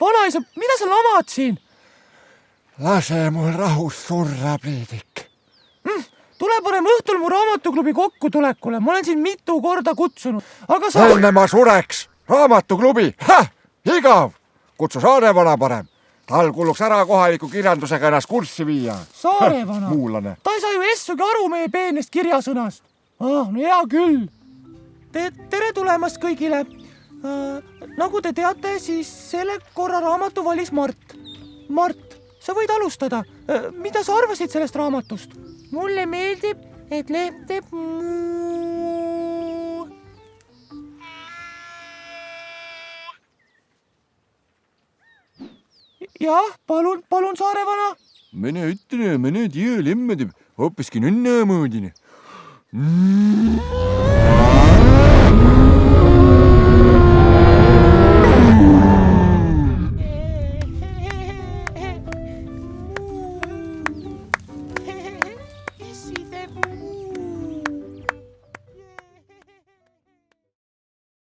vanaisa, mida sa lamad siin? Lase mul rahus surra, Priidik. Tule parem õhtul mu raamatuklubi kokkutulekule. Ma olen siin mitu korda kutsunud, aga sa... Enne ma sureks. Raamatuklubi. Igav. Kutsu Saarevana parem. Tal kuluks ära kohaliku kirjandusega ennast kurssi viia. Saarevana? Muulane. Ta ei saa ju essugi aru meie peenest kirjasõnast. No hea küll. Tere tulemast kõigile. Nagu te teate, siis selle korra raamatu valis Mart. Mart, sa võid alustada. Mida sa arvasid sellest raamatust? Mulle meeldib, et lehm teeb muu. Jah, palun Saarevana. Mene ütle, mene tea lemme teeb hoopiski nõnnamoodine.